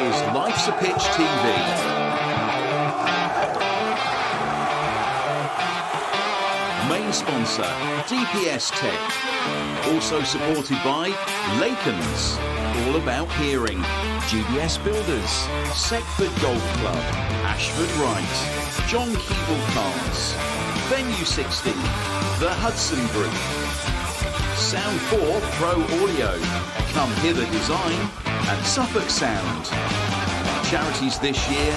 is Life's a Pitch TV. Main sponsor, DPS Tech. Also supported by Lakens, all about hearing. GBS Builders, Seckford Golf Club, Ashford Wright, John Keeble Cars, Venue 60, The Hudson Group, Sound 4 Pro Audio, Come Hither Design, and Suffolk Sound. Charities this year,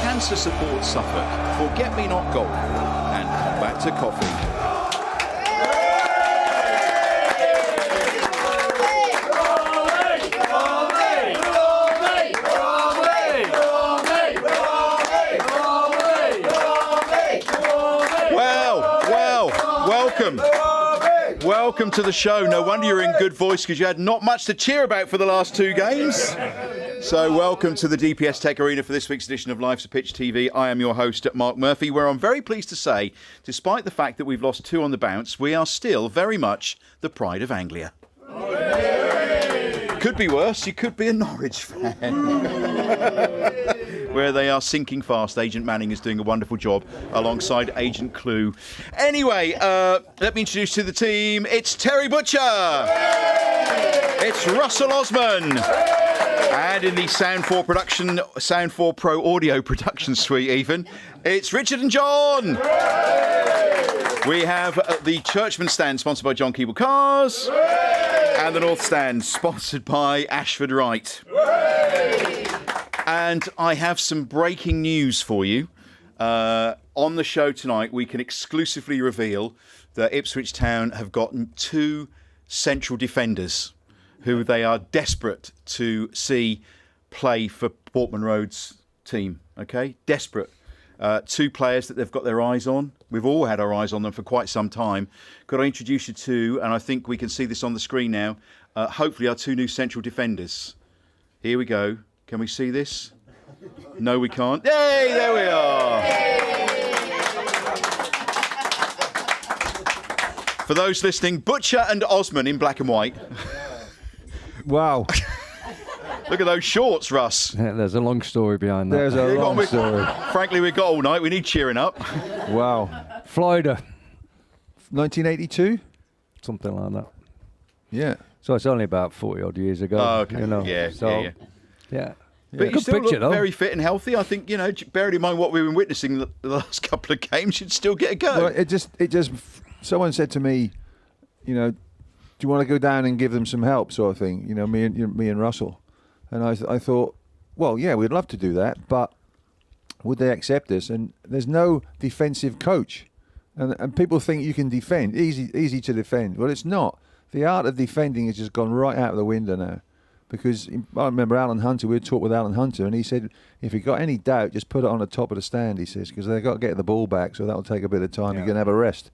Cancer Support Suffolk, Forget Me Not Golf, and Come Back to Coffee. Welcome to the show. No wonder you're in good voice, because you had not much to cheer about for the last two games. So welcome to the DPS Tech Arena for this week's edition of Life's a Pitch TV. I am your host, Mark Murphy, where I'm very pleased to say, despite the fact that we've lost 2 on the bounce, we are still very much the pride of Anglia. Could be worse. You could be a Norwich fan. Where they are sinking fast. Agent Manning is doing a wonderful job alongside Agent Clue. Anyway, let me introduce to the team. It's Terry Butcher. It's Russell Osman. And in the Sound 4 Pro Audio production suite even, it's Richard and John. We have the Churchman stand sponsored by John Keeble Cars. And the North stand sponsored by Ashford Wright. And I have some breaking news for you. On the show tonight, we can exclusively reveal that Ipswich Town have gotten 2 central defenders who they are desperate to see play for Portman Road's team. Okay? Desperate. 2 players that they've got their eyes on. We've all had our eyes on them for quite some time. Could I introduce you to, and I think we can see this on the screen now, hopefully our 2 new central defenders. Here we go. Can we see this? No, we can't. Yay, there we are. For those listening, Butcher and Osman in black and white. Wow. Look at those shorts, Russ. Yeah, there's a long story behind that. There's a long story. Frankly, we've got all night. We need cheering up. Wow. Florida. 1982? Something like that. Yeah. So it's only about 40 odd years ago. Oh, okay. You know. Yeah, so, yeah. But you Good still picture, look though. very fit and healthy. I think, bearing in mind what we've been witnessing the last couple of games, you'd still get a go. Well, it just. Someone said to me, do you want to go down and give them some help, sort of thing? Me and Russell, and I thought, well, yeah, we'd love to do that, but would they accept us? And there's no defensive coach, and people think you can defend easy to defend. Well, it's not. The art of defending has just gone right out of the window now. Because I remember Alan Hunter, we had talked with Alan Hunter, and he said, if you got any doubt, just put it on the top of the stand, he says, because they've got to get the ball back, so that'll take a bit of time. You're going to have a rest.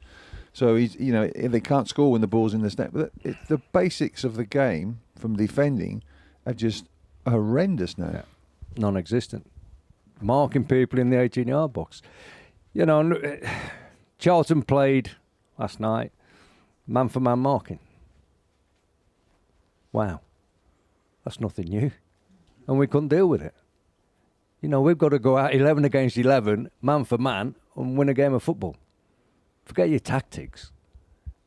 So, if they can't score when the ball's in the stand. But the basics of the game from defending are just horrendous now. Yeah. Non-existent. Marking people in the 18-yard box. Charlton played last night, man-for-man marking. Wow. That's nothing new. And we couldn't deal with it. We've got to go out 11 against 11, man for man, and win a game of football. Forget your tactics.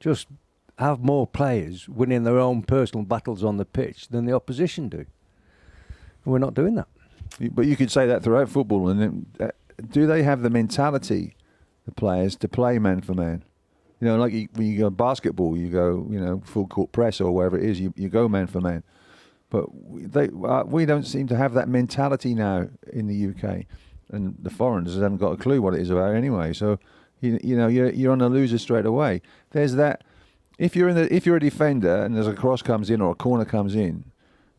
Just have more players winning their own personal battles on the pitch than the opposition do. And we're not doing that. But you could say that throughout football. And do they have the mentality, the players, to play man for man? Like when you go basketball, you go, full court press or wherever it is, you go man for man. But we don't seem to have that mentality now in the UK, and the foreigners haven't got a clue what it is about anyway. So, you're on a loser straight away. There's that. If you're a defender and there's a cross comes in or a corner comes in,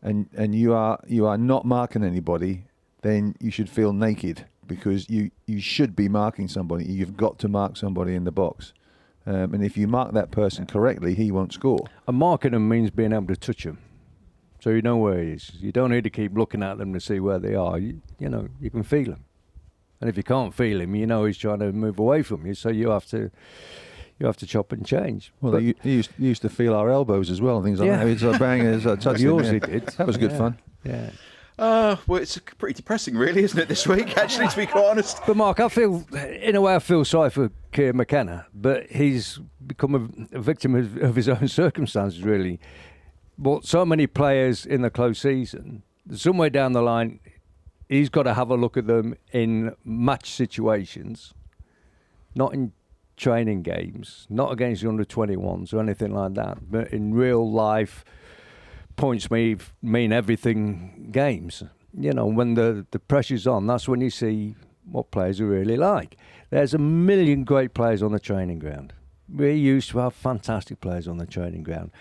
and you are not marking anybody, then you should feel naked, because you should be marking somebody. You've got to mark somebody in the box. And if you mark that person correctly, he won't score. And marking them means being able to touch him. So you know where he is. You don't need to keep looking at them to see where they are. You can feel him. And if you can't feel him, he's trying to move away from you. So you have to chop and change. Well, he used to feel our elbows as well and things like that. It's a bang, it's a touch. Yours he did. That was good fun. Yeah. Well, it's pretty depressing, really, isn't it, this week, actually, to be quite honest? But Mark, in a way, I feel sorry for Kieran McKenna, but he's become a victim of his own circumstances, really. But so many players in the close season, somewhere down the line, he's got to have a look at them in match situations, not in training games, not against the under-21s or anything like that, but in real life, points mean everything games. You know, when the pressure's on, that's when you see what players are really like. There's a million great players on the training ground. We used to have fantastic players on the training ground.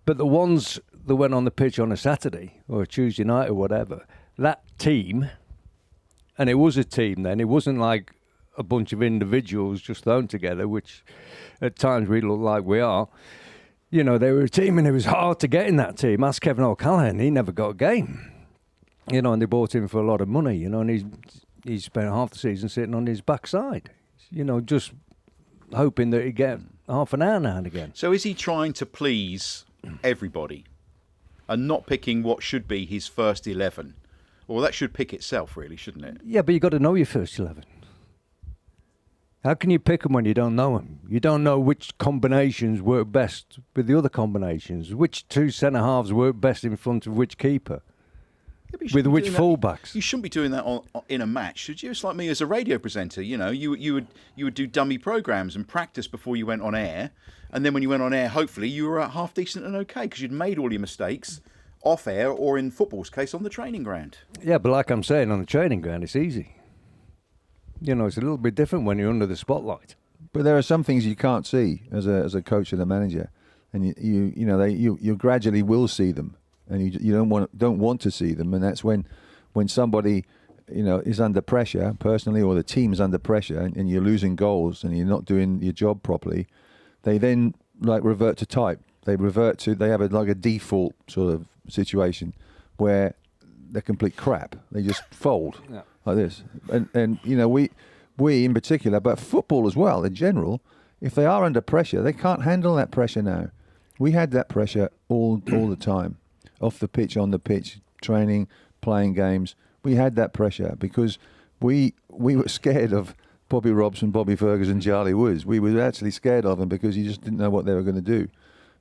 But the ones that went on the pitch on a Saturday or a Tuesday night or whatever, that team, and it was a team then, it wasn't like a bunch of individuals just thrown together, which at times we look like we are. You know, they were a team and it was hard to get in that team. Ask Kevin O'Callaghan, he never got a game. You know, and they bought him for a lot of money, you know, and he spent half the season sitting on his backside, you know, just hoping that he'd get half an hour now and again. So is he trying to please everybody and not picking what should be his first 11? Well, that should pick itself, really, shouldn't it? Yeah, but you've got to know your first 11. How can you pick them when you don't know them? You don't know which combinations work best with the other combinations, which two centre-halves work best in front of which keeper, with which full-backs. You shouldn't be doing that in a match, should you? It's like me as a radio presenter. You know, you would do dummy programmes and practice before you went on air, and then when you went on air, hopefully you were half decent and okay because you'd made all your mistakes off air or, in football's case, on the training ground. Yeah, but like I'm saying, on the training ground, it's easy. You know, it's a little bit different when you're under the spotlight. But there are some things you can't see as a coach and a manager, and you gradually will see them, and you don't want to see them, and that's when somebody, you know, is under pressure personally, or the team's under pressure, and you're losing goals and you're not doing your job properly. They then revert to type. They have a default sort of situation where they're complete crap. They just fold. Yeah. Like this, and you know, we in particular, but football as well in general, if they are under pressure, they can't handle that pressure now. We had that pressure all the time, off the pitch, on the pitch, training, playing games. We had that pressure because we were scared of Bobby Robson, Bobby Ferguson, Charlie Woods. We were actually scared of them because you just didn't know what they were going to do.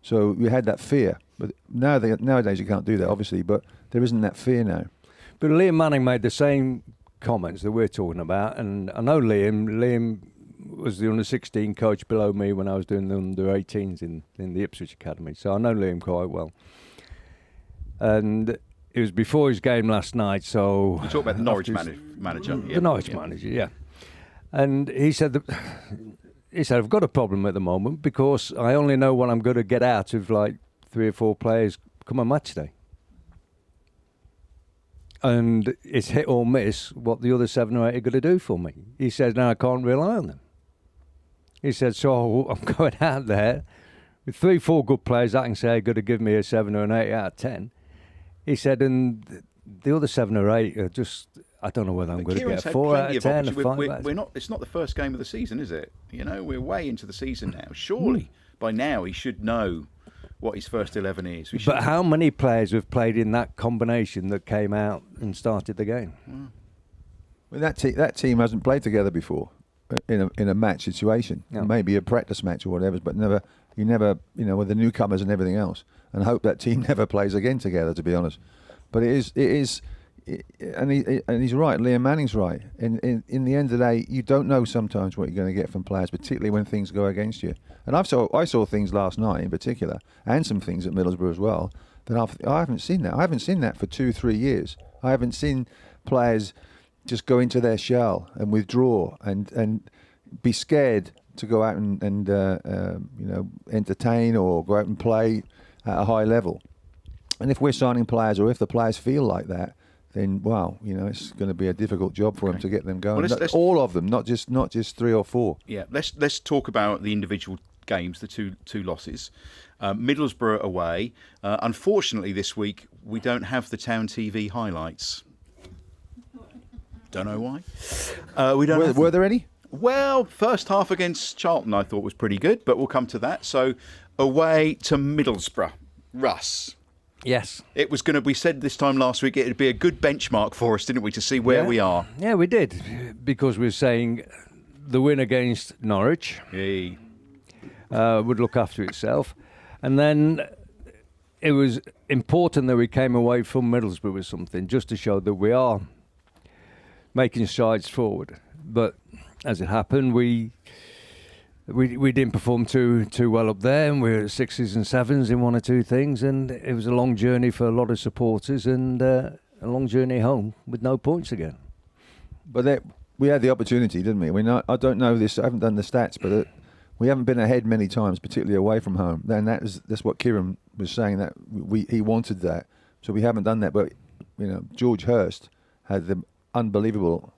So we had that fear. But nowadays you can't do that, obviously, but there isn't that fear now. But Liam Manning made the same comments that we're talking about, and I know Liam was the under-16 coach below me when I was doing the under-18s in the Ipswich Academy, so I know Liam quite well. And it was before his game last night, so... You talk about the Norwich manager. The Norwich manager, yeah. And he said, I've got a problem at the moment because I only know what I'm going to get out of like 3 or 4 players come a match day. And it's hit or miss what the other 7 or 8 are going to do for me. He said, now I can't rely on them. He said, so I'm going out there with 3, 4 good players I can say are going to give me a 7 or an 8 out of 10. He said, and the other 7 or 8 are just, I don't know whether I'm going to get a 4 out of 10 or 5. We're not. It's not the first game of the season, is it? You know, we're way into the season now. Surely by now he should know what his first 11 is. But how many players have played in that combination that came out and started the game? Well, that team hasn't played together before in a match situation. No. Maybe a practice match or whatever, but never, you know, with the newcomers and everything else. And hope that team never plays again together, to be honest. But it is, and he's right. Liam Manning's right. In the end of the day, you don't know sometimes what you're going to get from players, particularly when things go against you. And I saw things last night in particular, and some things at Middlesbrough as well, that I haven't seen that. I haven't seen that for 2-3 years. I haven't seen players just go into their shell and withdraw and be scared to go out and you know, entertain or go out and play at a high level. And if we're signing players, or if the players feel like that, then wow, you know, it's going to be a difficult job for them to get them going. Well, all of them, not just 3 or 4. Yeah, let's talk about the individual games, the two losses. Middlesbrough away. Unfortunately, this week we don't have the Town TV highlights. Don't know why. We don't. Were there any? Well, first half against Charlton I thought was pretty good, but we'll come to that. So away to Middlesbrough. Russ, Yes. It was going to. We said this time last week it'd be a good benchmark for us, didn't we, to see where we are? Yeah, we did, because we were saying the win against Norwich would look after itself, and then it was important that we came away from Middlesbrough with something, just to show that we are making strides forward. But as it happened, we didn't perform too well up there, and we were at 6s and 7s in one or two things, and it was a long journey for a lot of supporters, and a long journey home with no points again. But we had the opportunity, didn't we? I don't know this. I haven't done the stats, but we haven't been ahead many times, particularly away from home. Then that's what Kieran was saying, that he wanted that, so we haven't done that. But George Hurst had the unbelievable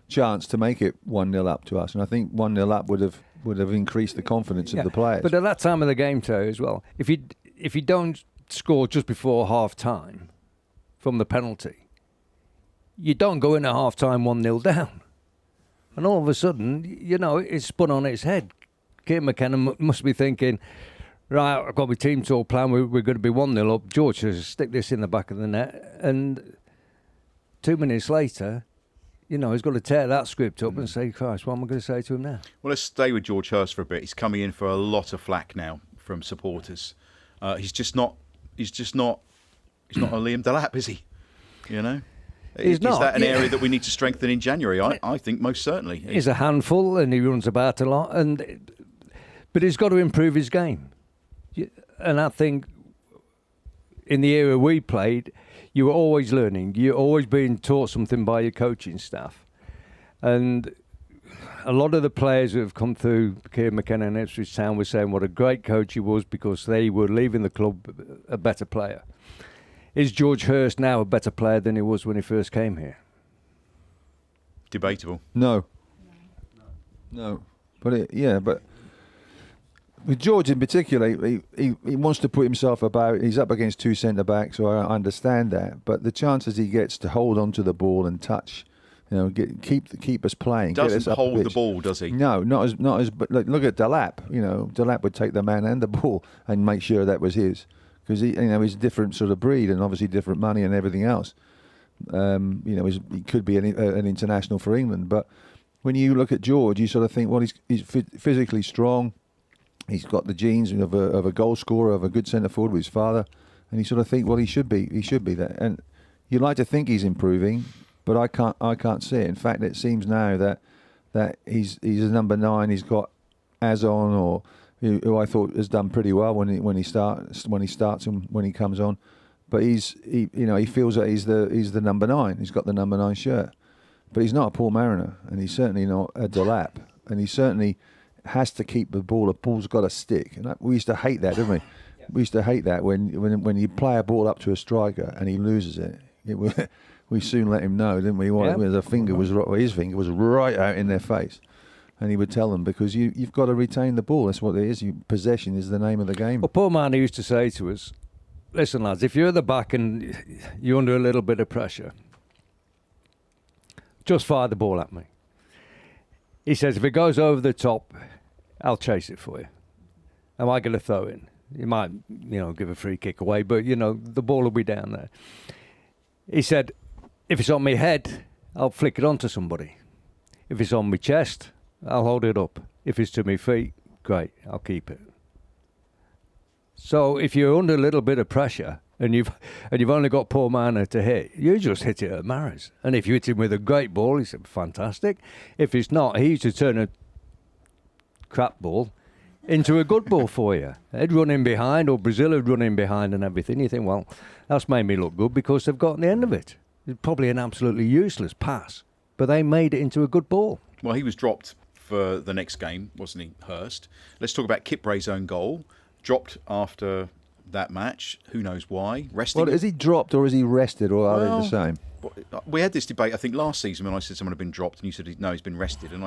chance to make it 1-0 up to us, and I think 1-0 up would have increased the confidence of the players. But at that time of the game, too, as well, if you don't score just before half time from the penalty, you don't go in at half time 1-0 down, and all of a sudden, it's spun on its head. Kieran McKenna must be thinking, right, I've got my team talk plan, we're going to be 1-0 up, George says, stick this in the back of the net, and 2 minutes later, he's got to tear that script up and say, Christ, what am I going to say to him now? Well, let's stay with George Hurst for a bit. He's coming in for a lot of flack now from supporters. He's not a Liam Delap, is he? He's not. Is that an area that we need to strengthen in January? I think most certainly. He's a handful and he runs about a lot, but he's got to improve his game. And I think in the era we played, you were always learning. You're always being taught something by your coaching staff. And a lot of the players who have come through Kieran McKenna and Ipswich Town were saying what a great coach he was, because they were leaving the club a better player. Is George Hurst now a better player than he was when he first came here? Debatable. No. But with George in particular, he wants to put himself about. He's up against two centre backs, so I understand that. But the chances he gets to hold onto the ball and touch, keep us playing. Doesn't hold the ball, does he? No, not as. But look at Delap. Delap would take the man and the ball and make sure that was his, because he's a different sort of breed and obviously different money and everything else. He could be an international for England, but when you look at George, you sort of think, well, he's physically strong. He's got the genes of a goal scorer, of a good centre forward with his father, and you sort of think, well, he should be that. And you'd like to think he's improving, but I can't see it. In fact, it seems now that he's a number 9. He's got Azon, who I thought has done pretty well when he starts and when he comes on, but he feels that he's the number 9. He's got the number 9 shirt, but he's not a Paul Mariner, and he's certainly not a Delap, and he certainly has to keep the ball. The ball's got to stick, and we used to hate that, didn't we? Yeah. We used to hate that when you play a ball up to a striker and he loses it. We soon let him know, didn't we? His finger was right out in their face, and he would tell them, because you've got to retain the ball. That's what it is. Possession is the name of the game. Well, Paul Marner used to say to us, "Listen, lads, if you're at the back and you're under a little bit of pressure, just fire the ball at me." He says, if it goes over the top, I'll chase it for you. Am I going to throw in? You might, give a free kick away, but, the ball will be down there. He said, if it's on my head, I'll flick it onto somebody. If it's on my chest, I'll hold it up. If it's to my feet, great, I'll keep it. So if you're under a little bit of pressure and you've only got Paul Marner to hit, you just hit it at Maris. And if you hit him with a great ball, he said, fantastic. If it's not, he used to turn a crap ball into a good ball for you. They'd run in behind, or Brazil would run in behind and everything. You think, well, that's made me look good because they've gotten the end of it. It's probably an absolutely useless pass, but they made it into a good ball. Well, he was dropped for the next game, wasn't he, Hurst? Let's talk about Kipray's own goal. Dropped after that match. Who knows why? Resting. Well, is he dropped or is he rested, or are they the same? We had this debate, I think, last season when I said someone had been dropped, and you said no, he's been rested, and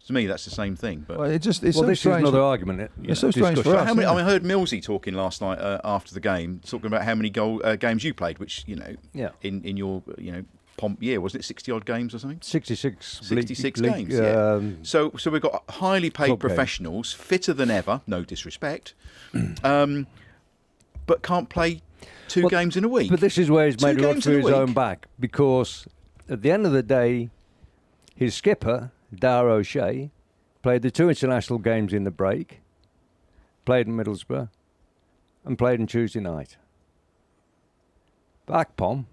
to me that's the same thing. But it's this so is another argument. It's so strange for us. I heard Millsy talking last night after the game, talking about how many games you played, which in your pomp year, wasn't it 60 odd games or something? 66 games. Yeah. So we've got highly paid professionals, fitter than ever, no disrespect, but can't play Two games in a week. But this is where he's Two made a run games for in a his week. own back, because at the end of the day, his skipper, Dar O'Shea, played the 2 international games in the break, played in Middlesbrough, and played on Tuesday night. Akpom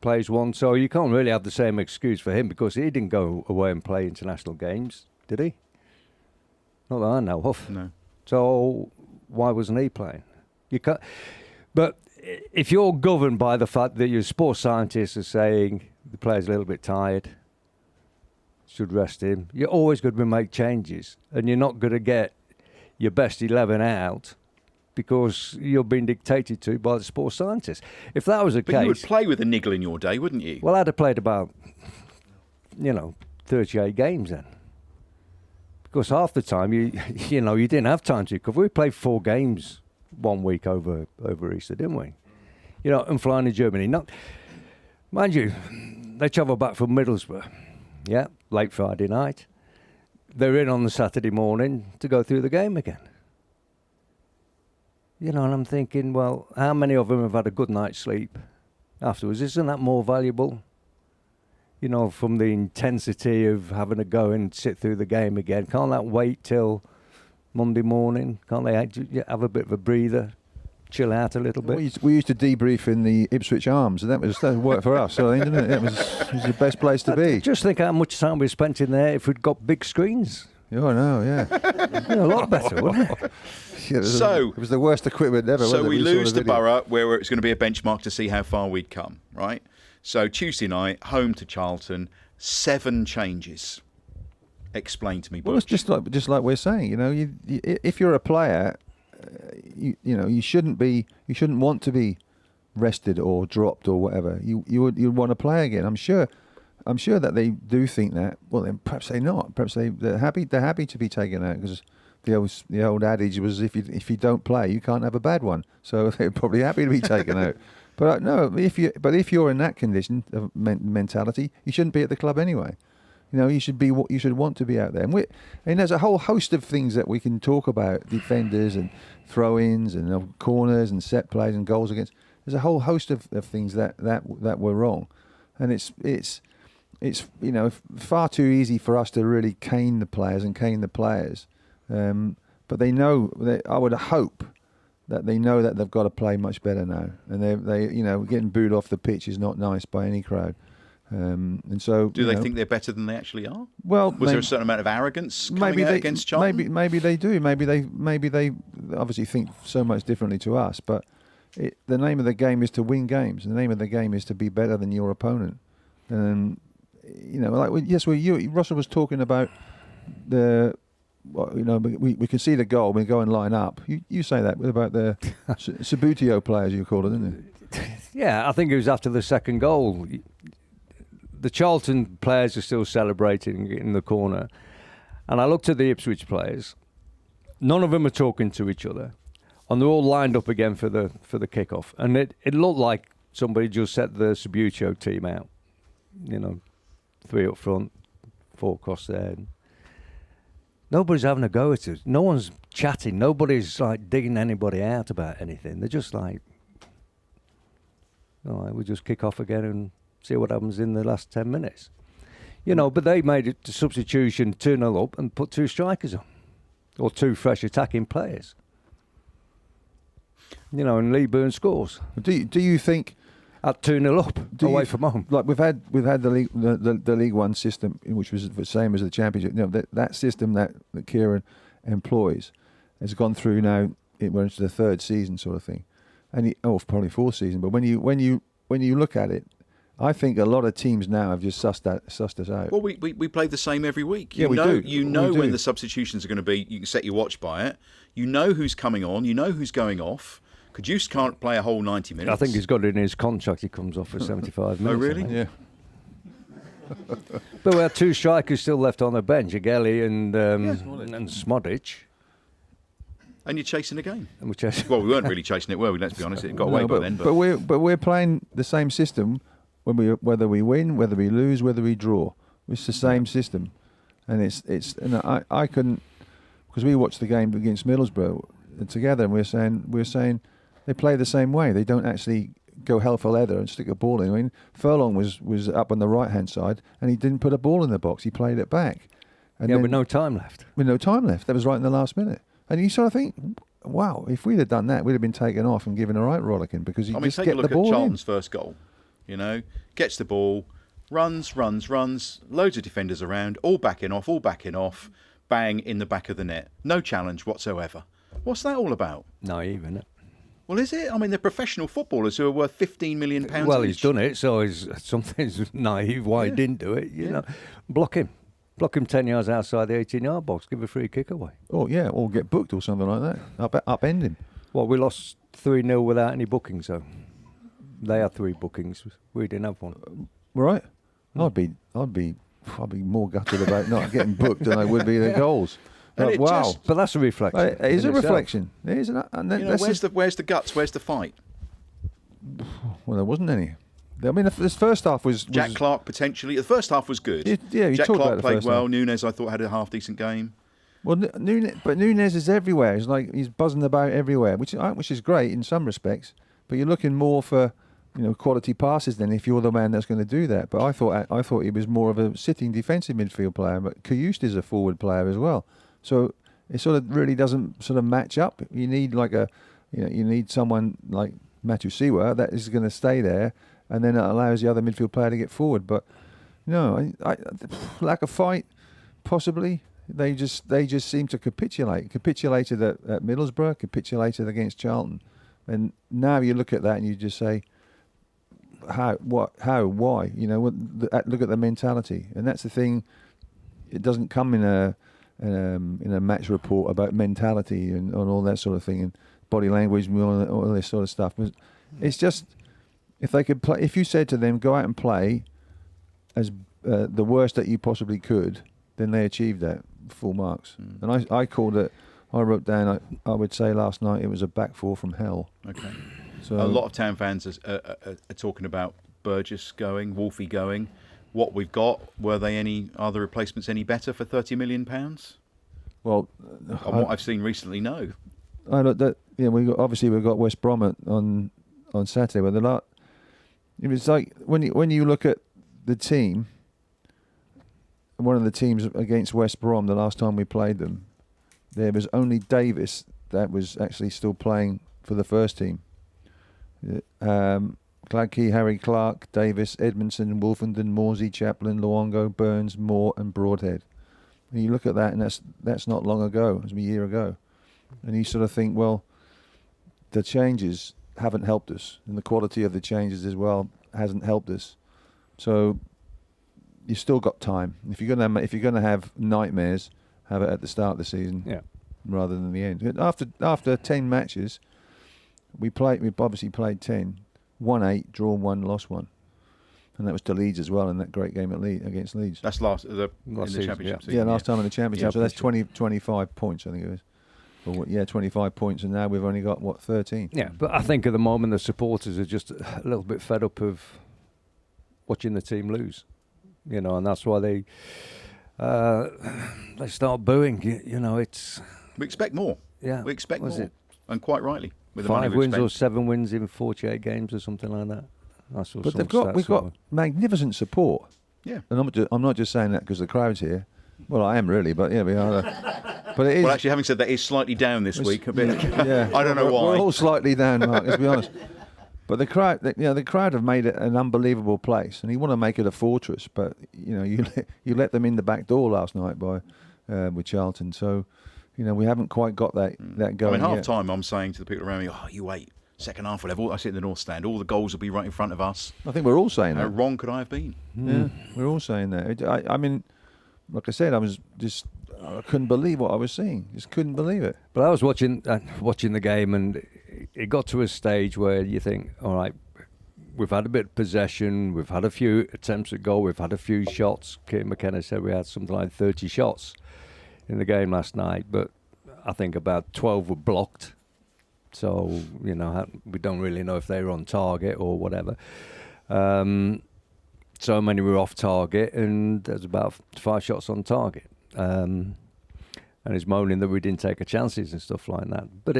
plays one, so you can't really have the same excuse for him, because he didn't go away and play international games, did he? Not that I know of. No. So why wasn't he playing? You can't. But if you're governed by the fact that your sports scientists are saying the player's a little bit tired, should rest him, you're always going to make changes, and you're not going to get your best 11 out because you're being dictated to by the sports scientists. If that was the But case, you would play with a niggle in your day, wouldn't you? well, I'd have played about 38 games then. Because half the time you didn't have time to recover. We played 4 games 1 week over Easter, didn't we? And flying to Germany. Mind you, they travel back from Middlesbrough, late Friday night. They're in on the Saturday morning to go through the game again. And I'm thinking, well, how many of them have had a good night's sleep afterwards? Isn't that more valuable? From the intensity of having to go and sit through the game again. Can't that wait till Monday morning? Can't they have a bit of a breather, chill out a little bit? We used to debrief in the Ipswich Arms, and that worked for us. So I think, didn't it? It was the best place to be. Just think how much time we spent in there if we'd got big screens. Oh no, yeah. A lot better, wouldn't it? Yeah, it was the worst equipment ever. So wasn't it? we saw lose the to video. Borough, where it's going to be a benchmark to see how far we'd come, right? So Tuesday night, home to Charlton, 7 changes. Explain to me, Well, it's Butch. just like we're saying. If you're a player, you shouldn't want to be rested or dropped or whatever. You'd want to play again. I'm sure that they do think that. Well, then perhaps they're not. Perhaps they're happy to be taken out, because the old adage was if you don't play, you can't have a bad one. So they're probably happy to be taken out. But no, if you're in that condition of mentality, you shouldn't be at the club anyway. You should want to be out there. And there's a whole host of things that we can talk about: defenders and throw-ins and corners and set plays and goals against. There's a whole host of things that were wrong, and it's far too easy for us to really cane the players. But they know. I would hope that they know that they've got to play much better now, and they getting booed off the pitch is not nice by any crowd. And so, Do they think they're better than they actually are? Well, was there a certain amount of arrogance coming out against Charlton? Maybe they do. Maybe they obviously think so much differently to us. But the name of the game is to win games. The name of the game is to be better than your opponent. And Russell was talking about we can see the goal. We go and line up. You say that about the Sabutio players, you called it, didn't you? Yeah, I think it was after the second goal. The Charlton players are still celebrating in the corner, and I looked at the Ipswich players. None of them are talking to each other, and they're all lined up again for the kick-off. And it looked like somebody just set the Sabutio team out. 3 up front, 4 across there. Nobody's having a go at it. No one's chatting. Nobody's digging anybody out about anything. They're just all right, we'll just kick off again and see what happens in the last 10 minutes. But they made it to substitution 2-0 up and put 2 strikers on, or 2 fresh attacking players. And Lee Byrne scores. Do you think at 2-0 up away from home? Like we've had the League One system, which was the same as the Championship. That system that Kieran employs has gone through now. It went into the 3rd season, sort of thing, and probably 4th season. But when you look at it, I think a lot of teams now have just sussed us out. Well, we play the same every week. We do. You know when the substitutions are going to be. You can set your watch by it. You know who's coming on. You know who's going off. Kajus can't play a whole 90 minutes. I think he's got it in his contract. He comes off for 75 minutes. Oh, really? Yeah. But we had 2 strikers still left on the bench, Agelli and Smodic. And you're chasing the game. And Well, we weren't really chasing it, were we? Let's be honest. It got away by then. But we're playing the same system whether we win, whether we lose, whether we draw. It's the same system, and I couldn't, because we watched the game against Middlesbrough together, and we're saying they play the same way. They don't actually go hell for leather and stick a ball in. I mean, Furlong was up on the right-hand side, and he didn't put a ball in the box. He played it back. And with no time left. With no time left. That was right in the last minute. And you sort of think, wow, if we'd have done that, we'd have been taken off and given a right rollicking because you just take get a look the ball at Charlton's in. first goal. Gets the ball, runs, loads of defenders around, all backing off, bang in the back of the net. No challenge whatsoever. What's that all about? Naive, isn't it? Well, is it? I mean, they're professional footballers who are worth £15 million Well, each. he's done it, so something's naive why he didn't do it. You know, block him 10 yards outside the 18-yard box, give a free kick away. Oh yeah, or get booked or something like that. Upend him. Well, we lost 3-0 without any bookings, so they had 3 bookings. We didn't have one. Right? I'd be more gutted about not getting booked than I would be the goals. Like, wow. But that's a reflection. It is a reflection. It is. And then where's the guts? Where's the fight? Well, there wasn't any. I mean, this first half was Jack Clark potentially. The first half was good. You Jack talked Clark about the played first well. half. Nunes, I thought, had a half decent game. Well, Nunes is everywhere. It's like he's buzzing about everywhere, which is great in some respects. But you're looking more for quality passes than if you're the man that's going to do that. But I thought he was more of a sitting defensive midfield player. But Kayust is a forward player as well. So it sort of really doesn't sort of match up. You need you need someone like Matusiwa that is going to stay there, and then it allows the other midfield player to get forward. But no, lack of fight, possibly. They just seem to capitulate. Capitulated at Middlesbrough, capitulated against Charlton, and now you look at that and you just say, how, why? Look at the mentality, and that's the thing. It doesn't come in a match report about mentality and all that sort of thing and body language and all this sort of stuff. It's just if they could play. If you said to them, go out and play as the worst that you possibly could, then they achieved that. Full marks. And I called it. I wrote down. I would say last night it was a back four from hell. Okay. So a lot of Town fans are talking about Burgess going, Wolfie going. What we've got, are the replacements any better for £30 million? Well, on what I've seen recently, no. I looked at. We've got West Brom on Saturday, but it was like when you look at the team. One of the teams against West Brom, the last time we played them, there was only Davis that was actually still playing for the first team. Gladkey, Harry Clark, Davis, Edmondson, Wolfenden, Morsey, Chaplin, Luongo, Burns, Moore and Broadhead. And you look at that and that's not long ago, it was a year ago. And you sort of think, well, the changes haven't helped us, and the quality of the changes as well hasn't helped us. So you've still got time. If you're gonna have nightmares, have it at the start of the season, rather than the end. After 10 matches, we obviously played 10, won 8, drawn 1, lost 1, and that was to Leeds as well in that great game against Leeds. That's last in the season, championship. Yeah, last time in the championship. Yeah, so that's 25 points, I think it was. 25 points, and now we've only got 13. Yeah, but I think at the moment the supporters are just a little bit fed up of watching the team lose. And that's why they start booing. It's we expect more. Yeah, we expect more, it? And quite rightly. With the 5 wins or 7 wins in 48 games or something like that. But we've got magnificent support. Yeah, and I'm not just saying that because the crowd's here. Well, I am really, but we are. But it is. Well, actually, having said that, it's slightly down this week a bit. Yeah, I don't know why. We're all slightly down, Mark. Let's be honest. But the crowd have made it an unbelievable place, and you want to make it a fortress. But you let them in the back door last night with Charlton. So, we haven't quite got that going. Half time, I'm saying to the people around me, "Oh, you wait. Second half, whatever. I sit in the north stand. All the goals will be right in front of us." I think we're all saying that. How wrong could I have been? Yeah, we're all saying that. I mean, like I said, I couldn't believe what I was seeing. Just couldn't believe it. But I was watching the game, and it got to a stage where you think, all right, we've had a bit of possession, we've had a few attempts at goal, we've had a few shots. Kate McKenna said we had something like 30 shots in the game last night, but I think about 12 were blocked. So, we don't really know if they were on target or whatever. So many were off target, and there's about 5 shots on target. And he's moaning that we didn't take our chances and stuff like that. But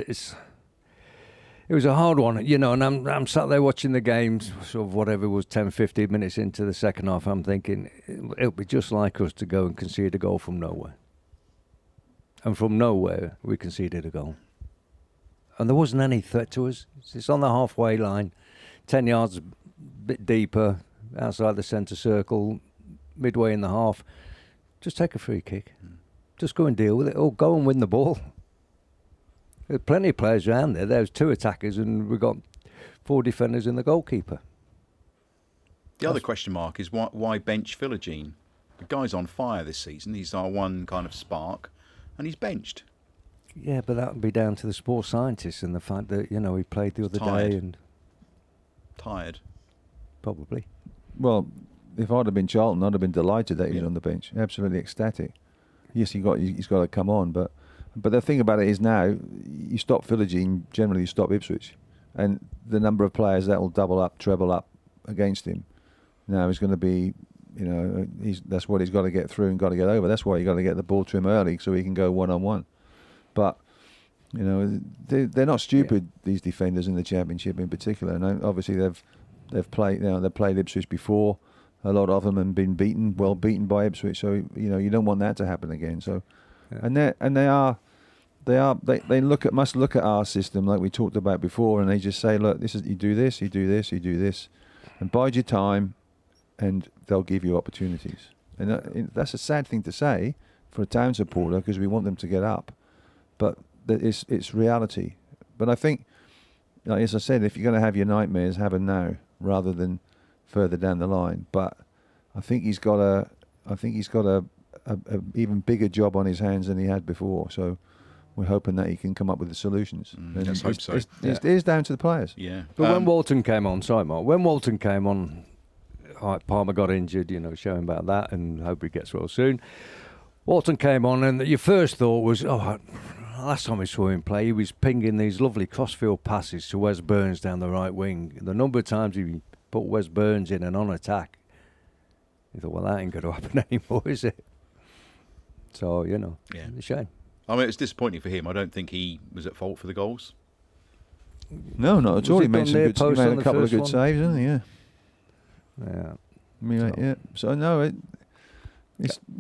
It was a hard one, you know, and I'm sat there watching the games, sort of whatever it was, 10, 15 minutes into the second half. I'm thinking it'll be just like us to go and concede a goal from nowhere. And from nowhere, we conceded a goal. And there wasn't any threat to us. It's on the halfway line, 10 yards a bit deeper, outside the centre circle, midway in the half. Just take a free kick. Just go and deal with it, or go and win the ball. There's plenty of players around there. There's 2 attackers and we've got 4 defenders and the goalkeeper. The other question mark is why bench Philogene? The guy's on fire this season. He's our one kind of spark, and he's benched. Yeah, but that would be down to the sports scientists and the fact that, you know, he played the other Tired. day and... Tired. Probably. Well, if I'd have been Charlton, I'd have been delighted that he was on the bench. Absolutely ecstatic. Yes, he's got to come on, but the thing about it is now, you stop Philogene, generally you stop Ipswich. And the number of players that will double up, treble up against him now is going to be, you know, that's what he's got to get through and got to get over. That's why you got to get the ball to him early so he can go one-on-one. But, you know, they're not stupid, these defenders in the Championship in particular. And obviously they've played, you know, they've played Ipswich before. A lot of them have been beaten by Ipswich. So, you know, you don't want that to happen again. So, yeah. They must look at our system like we talked about before, and they just say, look, you do this, and bide your time, and they'll give you opportunities. And that's a sad thing to say for a Town supporter because we want them to get up, but it's reality. But I think, like, as I said, if you're going to have your nightmares, have them now rather than further down the line. But I think he's got a even bigger job on his hands than he had before. So we're hoping that he can come up with the solutions. Let's hope so. It is down to the players. Yeah. But when Walton came on, sorry, Mark, when Walton came on, Palmer got injured, you know, showing about that, and hope he gets well soon. Walton came on, and your first thought was, last time we saw him play, he was pinging these lovely crossfield passes to Wes Burns down the right wing. The number of times he put Wes Burns in and on attack, you thought, well, that ain't going to happen anymore, is it? So, you know, it's a shame. I mean, it's disappointing for him. I don't think he was at fault for the goals. No, not at all. He made a couple of good one? saves, didn't he? Yeah. Yeah. I mean, yeah. So no,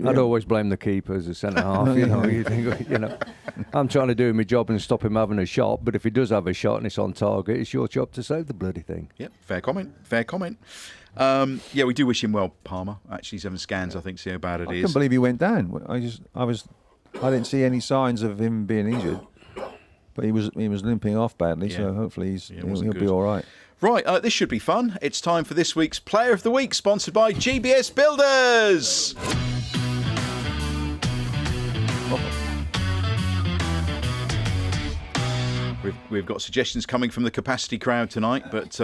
I'd always blame the keeper as a centre half. You know, you think, you know, I'm trying to do my job and stop him having a shot. But if he does have a shot and it's on target, it's your job to save the bloody thing. Yep, fair comment. Yeah, we do wish him well, Palmer. Actually, he's having scans, I think, see how bad it is. I can't believe he went down. I didn't see any signs of him being injured, but he was limping off badly. So hopefully he'll be all right. Right, this should be fun. It's time for this week's Player of the Week, sponsored by GBS Builders. We've got suggestions coming from the capacity crowd tonight, but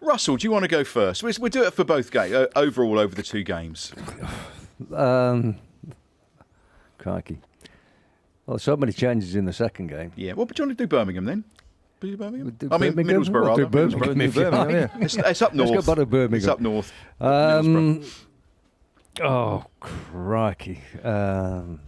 Russell, do you want to go first? We'll do it for both games, overall over the 2 games. Crikey. Well, so many changes in the second game. Yeah, well, but do you want to do Birmingham then? Birmingham? I mean, Middlesbrough, rather. Birmingham, yeah. It's up north. Let's go back to Birmingham. It's up north. Oh, crikey. Terry.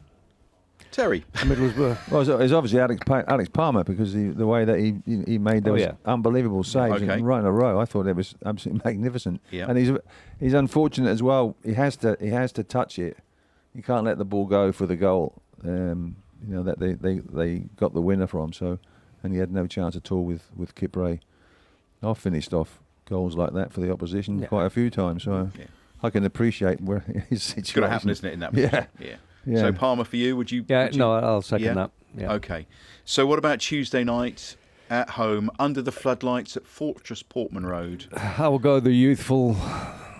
Middlesbrough. Well, it's obviously Alex Palmer because the way that he made those unbelievable saves right in a row. I thought it was absolutely magnificent. Yeah. And he's unfortunate as well. He has to touch it. You can't let the ball go for the goal. You know that they got the winner from. So, and he had no chance at all with Kip Ray. I've finished off goals like that for the opposition quite a few times. So I can appreciate where his situation. It's going to happen, isn't it? In that position? Yeah. So Palmer for you, would you? No, I'll second that. Yeah. Okay. So what about Tuesday night at home under the floodlights at Fortress Portman Road? I will go the youthful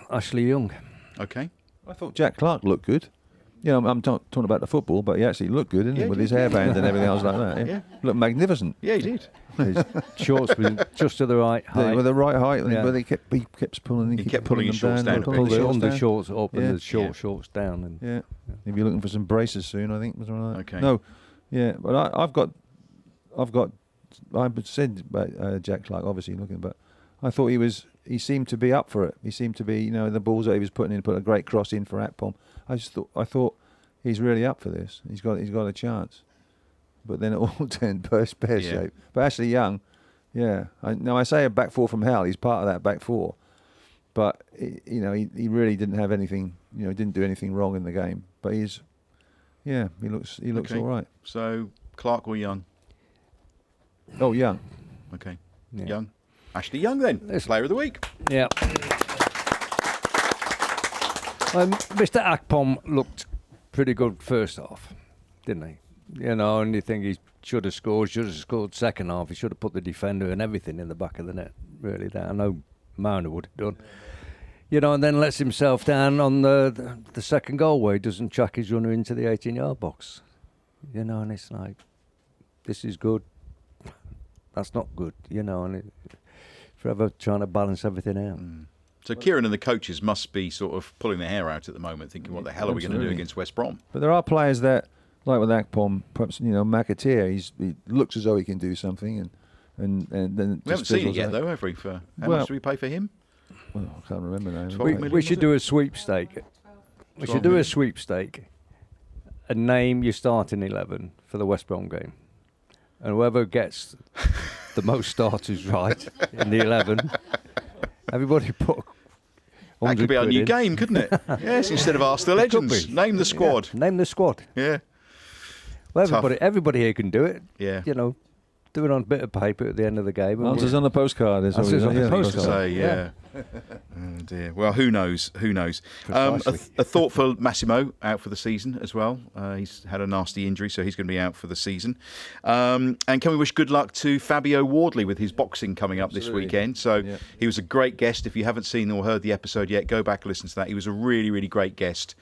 Ashley Young. Okay. I thought Jack Clark looked good. You know, I'm talking about the football, but he actually looked good, didn't he? With his hairband and everything else like that. Yeah. Looked magnificent. Yeah, he did. His shorts were just to the right height. With the right height, but he kept pulling. He kept pulling his shorts down. Pulled the undershorts up and the shorts down. And If you're looking for some braces soon, I think was one like that. Okay. No, but I said about Jack Clark, obviously looking, but I thought he seemed to be up for it. He seemed to be, you know, the balls that he was putting in, put a great cross in for Akpom. I thought he's really up for this. He's got a chance. But then it all turned pear-shaped. But Ashley Young, Yeah. I say a back four from hell. He's part of that back four. But, he really didn't have anything, didn't do anything wrong in the game. But he looks Okay. all right. So, Clark or Young? Oh, Young. Okay. Yeah. Young. Ashley Young then, Player of the Week. Yeah. Mr. Akpom looked pretty good first half, didn't he? And you think he should have scored second half. He should have put the defender and everything in the back of the net, really. That I know Marner would have done. And then lets himself down on the second goal where he doesn't chuck his runner into the 18-yard box. And it's like, this is good. That's not good, and forever trying to balance everything out. So Kieran and the coaches must be sort of pulling their hair out at the moment, thinking, what the hell are we going to do against West Brom? But there are players that, like with Akpom, perhaps, McAteer, he looks as though he can do something. And then We haven't seen it yet, though, have we? How much do we pay for him? Well, I can't remember now. 12 million, We should was do it? a sweepstake. We 12 should do million. a sweepstake and name your starting 11 for the West Brom game. And whoever gets the most starters right in the 11, everybody put That could be our new game, couldn't it? Yes, instead of Ask the Legends. be. Name the squad. Yeah, name the squad. Yeah. Well, Tough. everybody here can do it. Yeah. Do it on a bit of paper at the end of the game. and Answers on the postcard. Answers on the I was going to postcard. say, yeah. Oh dear. Well, who knows? Who knows? Precisely. A thought for Massimo out for the season as well. He's had a nasty injury, so he's going to be out for the season. And can we wish good luck to Fabio Wardley with his boxing coming up this weekend? So he was a great guest. If you haven't seen or heard the episode yet, go back and listen to that. He was a really, really great guest.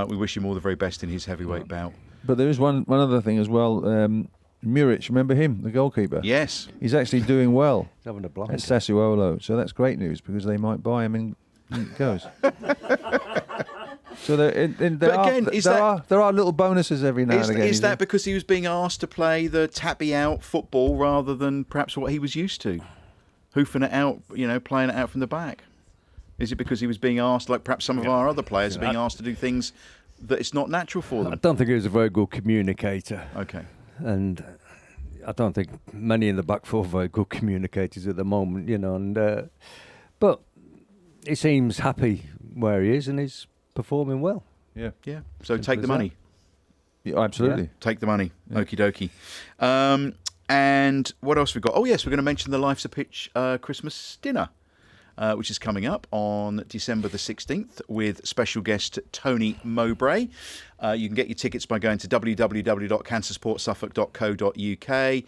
We wish him all the very best in his heavyweight bout. But there is one other thing as well. Muric, remember him, the goalkeeper? Yes. He's actually doing well He's having a at blind. Sassuolo, so that's great news because they might buy him and it goes. So there are little bonuses every now and again. Is that because he was being asked to play the tappy out football rather than perhaps what he was used to? Hoofing it out, playing it out from the back? Is it because he was being asked, like perhaps some of our other players are being asked to do things that it's not natural for I them? don't think he was a very good communicator. Okay. And I don't think many in the back four are very good communicators at the moment, but he seems happy where he is and he's performing well. Yeah. Yeah. So Simple take the as money. Yeah, absolutely. Yeah. Take the money. Okie dokie. And what else we got? Oh, yes, we're going to mention the Life's a Pitch Christmas dinner, which is coming up on December the 16th with special guest Tony Mowbray. You can get your tickets by going to www.cancersportsuffolk.co.uk.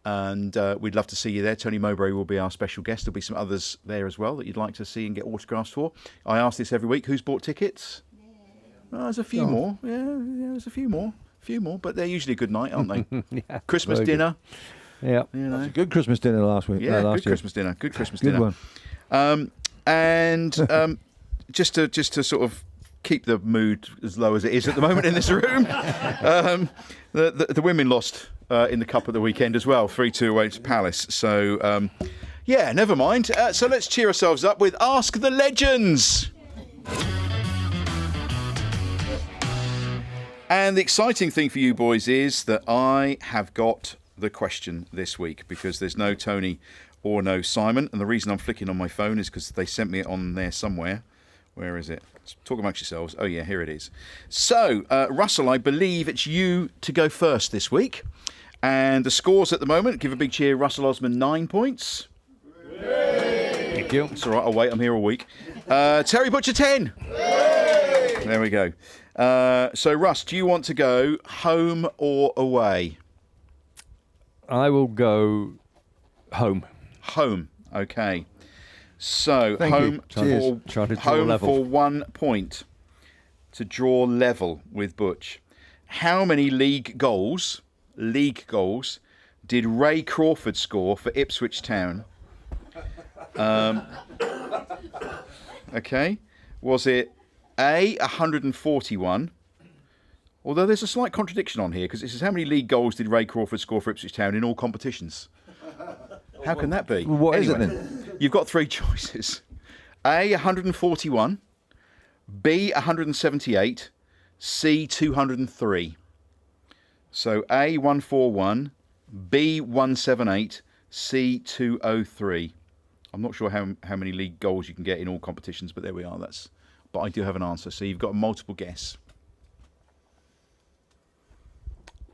And we'd love to see you there. Tony Mowbray will be our special guest. There'll be some others there as well that you'd like to see and get autographs for. I ask this every week. Who's bought tickets? Oh, there's a few more. Yeah, there's a few more. But they're usually a good night, aren't they? Yeah, Christmas very good. dinner. Yeah. It's a good Christmas dinner last week. Yeah, last good year. Christmas dinner. Good Christmas Good dinner. one. And just to sort of keep the mood as low as it is at the moment in this room, the women lost in the cup at the weekend as well, 3-2 away to Palace. So never mind. So let's cheer ourselves up with Ask the Legends. And the exciting thing for you boys is that I have got the question this week because there's no Tony or no Simon. And the reason I'm flicking on my phone is because they sent me it on there somewhere. Where is it? Talk amongst yourselves. Oh, yeah, here it is. So, Russell, I believe it's you to go first this week. And the scores at the moment, give a big cheer. Russell Osman, 9 points. Thank you. It's all right, I'll wait. I'm here all week. Terry Butcher, 10. There we go. So, Russ, do you want to go home or away? I will go home. Home. Okay. So, Thank home you. Cheers. Try to draw home level. for 1 point to draw level with Butch. How many league goals did Ray Crawford score for Ipswich Town? Okay. Was it A, 141? Although there's a slight contradiction on here because it says how many league goals did Ray Crawford score for Ipswich Town in all competitions? How can that be? Well, what is it Anyway, then? You've got 3 choices. A, 141. B, 178. C, 203. So A, 141. B, 178. C203. I'm not sure how many league goals you can get in all competitions, but there we are. But I do have an answer. So you've got a multiple guess.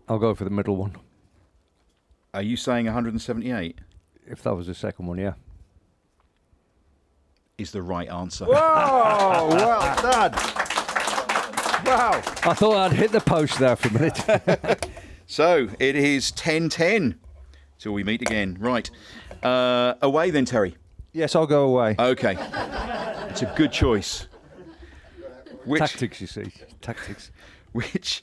I'll go for the middle one. Are you saying 178? If that was the second one, yeah. Is the right answer. Whoa! Well done. Wow. I thought I'd hit the post there for a minute. So it is 10-10 till we meet again. Right. Away then, Terry. Yes, I'll go away. Okay. It's a good choice. Tactics, you see. Tactics. Which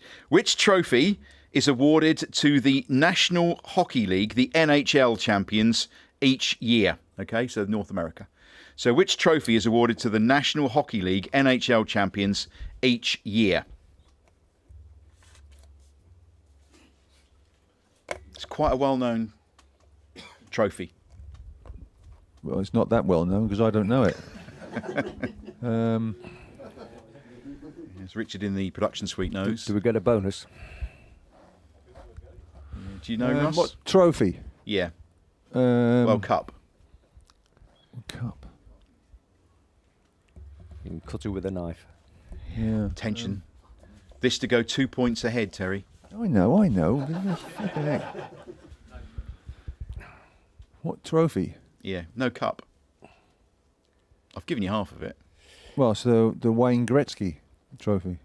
trophy is awarded to the National Hockey League, the NHL champions, each year? Okay, so North America. So which trophy is awarded to the National Hockey League, NHL champions, each year? It's quite a well-known trophy. Well, it's not that well known because I don't know it. As Richard in the production suite knows. Do we get a bonus? Do you know, Ross? What trophy? Yeah. Well, Cup. Cup. You can cut it with a knife. Yeah. Tension. This to go 2 points ahead, Terry. I know. Flipping heck. What trophy? Yeah, no cup. I've given you half of it. Well, so the Wayne Gretzky trophy.